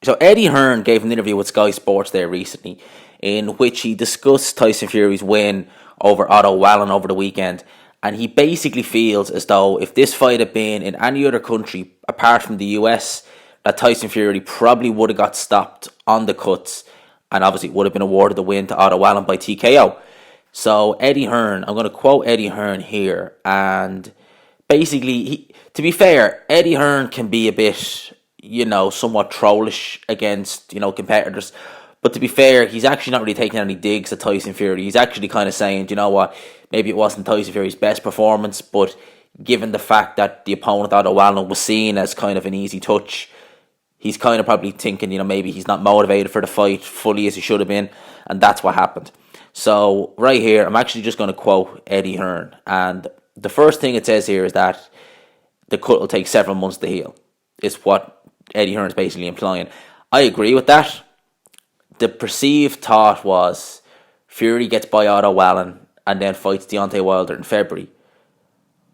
So Eddie Hearn gave an interview with Sky Sports there recently, in which he discussed Tyson Fury's win over Otto Wallin over the weekend, and he basically feels as though if this fight had been in any other country apart from the US, that Tyson Fury probably would have got stopped on the cuts, and obviously would have been awarded the win to Otto Wallin by TKO. So Eddie Hearn, I'm going to quote Eddie Hearn here, and basically, to be fair, Eddie Hearn can be a bit, somewhat trollish against, competitors. But to be fair, he's actually not really taking any digs at Tyson Fury. He's actually kind of saying, you know what, maybe it wasn't Tyson Fury's best performance, but given the fact that the opponent, Otto Wallin, was seen as kind of an easy touch, he's kind of probably thinking, maybe he's not motivated for the fight fully as he should have been, and that's what happened. So, right here, I'm actually just going to quote Eddie Hearn, and the first thing it says here is that the cut will take several months to heal, is what Eddie Hearn is basically implying. I agree with that. The perceived thought was Fury gets by Otto Wallin and then fights Deontay Wilder in February.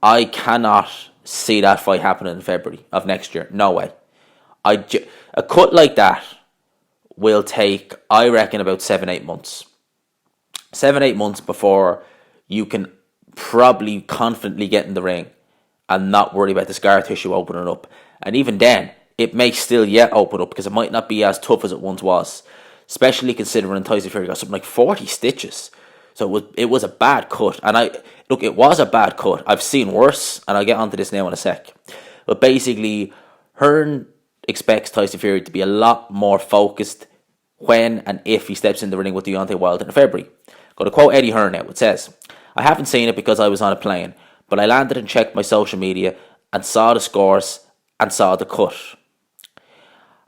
I cannot see that fight happening in February of next year. No way. A cut like that will take, I reckon, about 7-8 months. 7-8 months before you can probably confidently get in the ring and not worry about the scar tissue opening up. And even then, it may still yet open up because it might not be as tough as it once was. Especially considering Tyson Fury got something like 40 stitches. So it was a bad cut. And it was a bad cut. I've seen worse, and I'll get onto this now in a sec. But basically, Hearn expects Tyson Fury to be a lot more focused when and if he steps in the ring with Deontay Wilder in February. Going to quote Eddie Hearn now. It says, "I haven't seen it because I was on a plane, but I landed and checked my social media and saw the scores and saw the cut.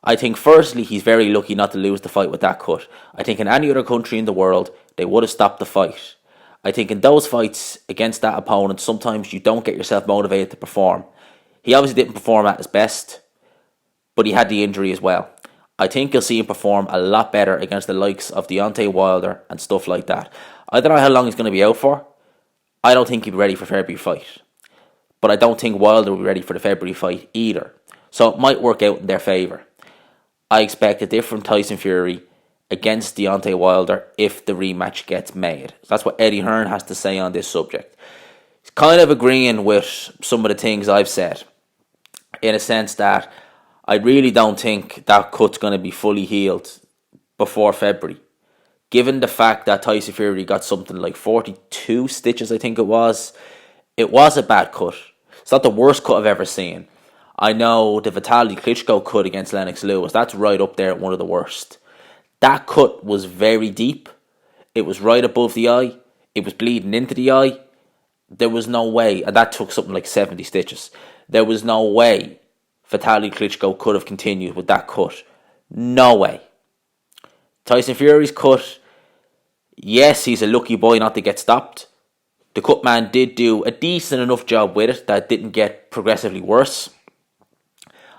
I think firstly he's very lucky not to lose the fight with that cut. I think in any other country in the world they would have stopped the fight. I think in those fights against that opponent sometimes you don't get yourself motivated to perform. He obviously didn't perform at his best, but he had the injury as well. I think you'll see him perform a lot better against the likes of Deontay Wilder and stuff like that. I don't know how long he's going to be out for. I don't think he'll be ready for February fight. But I don't think Wilder will be ready for the February fight either. So it might work out in their favour. I expect a different Tyson Fury against Deontay Wilder if the rematch gets made." That's what Eddie Hearn has to say on this subject. He's kind of agreeing with some of the things I've said, in a sense that I really don't think that cut's going to be fully healed before February. Given the fact that Tyson Fury got something like 42 stitches, I think it was a bad cut. It's not the worst cut I've ever seen. I know the Vitaly Klitschko cut against Lennox Lewis, that's right up there at one of the worst. That cut was very deep. It was right above the eye. It was bleeding into the eye. There was no way, and that took something like 70 stitches. There was no way Vitaly Klitschko could have continued with that cut. No way. Tyson Fury's cut, yes, he's a lucky boy not to get stopped. The cut man did do a decent enough job with it that didn't get progressively worse.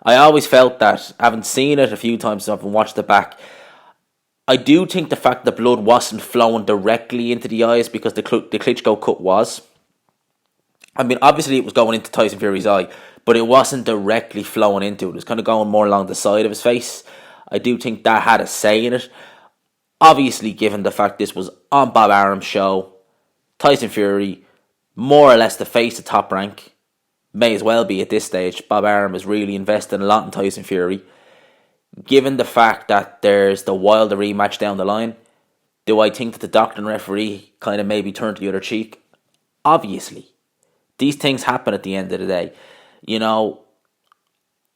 I always felt that, having seen it a few times and watched it back, I do think the fact the blood wasn't flowing directly into the eyes, because the Klitschko cut was. I mean, obviously it was going into Tyson Fury's eye, but it wasn't directly flowing into it. It was kind of going more along the side of his face. I do think that had a say in it. Obviously, given the fact this was on Bob Arum's show, Tyson Fury, more or less the face of Top Rank, may as well be at this stage. Bob Arum is really investing a lot in Tyson Fury. Given the fact that there's the Wilder rematch down the line, do I think that the doctor and referee kind of maybe turned the other cheek? Obviously. These things happen at the end of the day.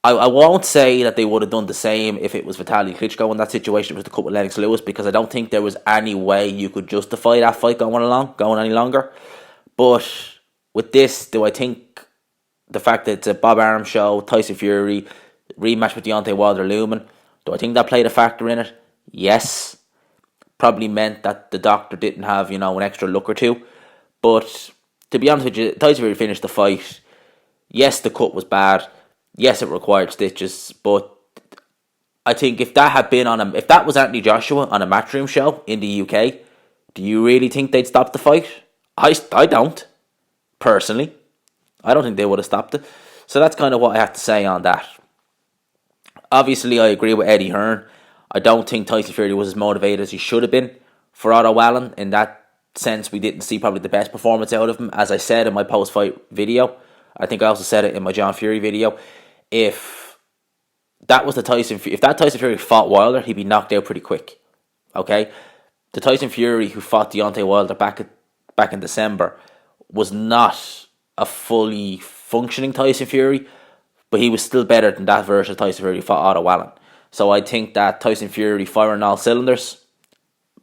I won't say that they would have done the same if it was Vitaly Klitschko in that situation. It was the cut with Lennox Lewis, because I don't think there was any way you could justify that fight going any longer. But with this, do I think the fact that it's a Bob Arum show, Tyson Fury, rematch with Deontay Wilder looming, do I think that played a factor in it? Yes. Probably meant that the doctor didn't have, an extra look or two. But to be honest with you, Tyson Fury finished the fight. Yes, the cut was bad. Yes, it required stitches. But I think if that was Anthony Joshua on a Matchroom show in the UK, do you really think they'd stop the fight? I don't. Personally. I don't think they would have stopped it. So that's kind of what I have to say on that. Obviously, I agree with Eddie Hearn. I don't think Tyson Fury was as motivated as he should have been for Otto Allen. In that sense, we didn't see probably the best performance out of him. As I said in my post-fight video, I think I also said it in my John Fury video. If that Tyson Fury fought Wilder, he'd be knocked out pretty quick. Okay, the Tyson Fury who fought Deontay Wilder back in December was not a fully functioning Tyson Fury, but he was still better than that version of Tyson Fury who fought Otto Allen. So I think that Tyson Fury firing all cylinders,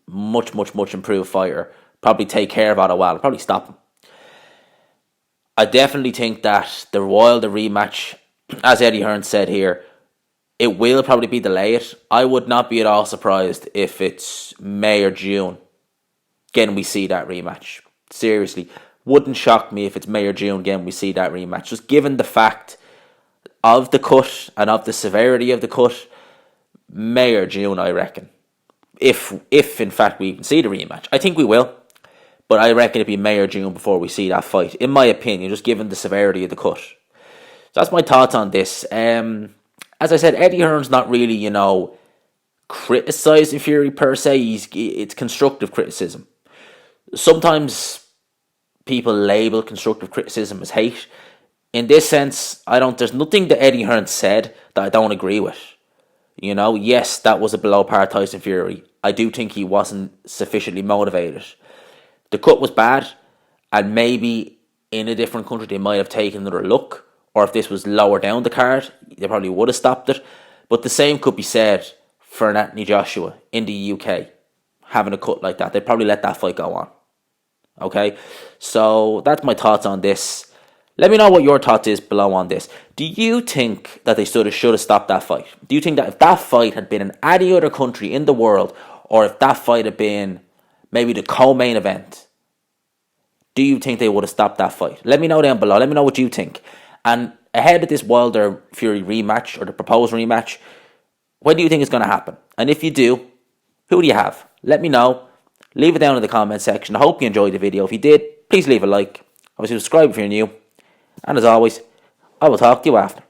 much improved fighter, probably take care of Otto Allen, probably stop him. I definitely think that the Wilder rematch, as Eddie Hearn said here, it will probably be delayed. I would not be at all surprised if it's May or June. Again, we see that rematch. Seriously, wouldn't shock me if it's May or June again we see that rematch. Just given the fact of the cut and of the severity of the cut, May or June, I reckon. If in fact we even see the rematch. I think we will. But I reckon it'd be May or June before we see that fight. In my opinion, just given the severity of the cut. So that's my thoughts on this. As I said, Eddie Hearn's not really, criticising Fury per se. It's constructive criticism. Sometimes people label constructive criticism as hate. In this sense, there's nothing that Eddie Hearn said that I don't agree with. Yes, that was a below par Tyson Fury. I do think he wasn't sufficiently motivated. The cut was bad, and maybe in a different country they might have taken another look, or if this was lower down the card, they probably would have stopped it. But the same could be said for an Anthony Joshua in the UK, having a cut like that. They'd probably let that fight go on. Okay, so that's my thoughts on this. Let me know what your thoughts is below on this. Do you think that they should have stopped that fight? Do you think that if that fight had been in any other country in the world, or if that fight had been maybe the co-main event, do you think they would have stopped that fight? Let me know down below. Let me know what you think. And ahead of this Wilder Fury rematch, or the proposed rematch, when do you think it's going to happen? And if you do, who do you have? Let me know. Leave it down in the comment section. I hope you enjoyed the video. If you did, please leave a like. Obviously, subscribe if you're new. And as always, I will talk to you after.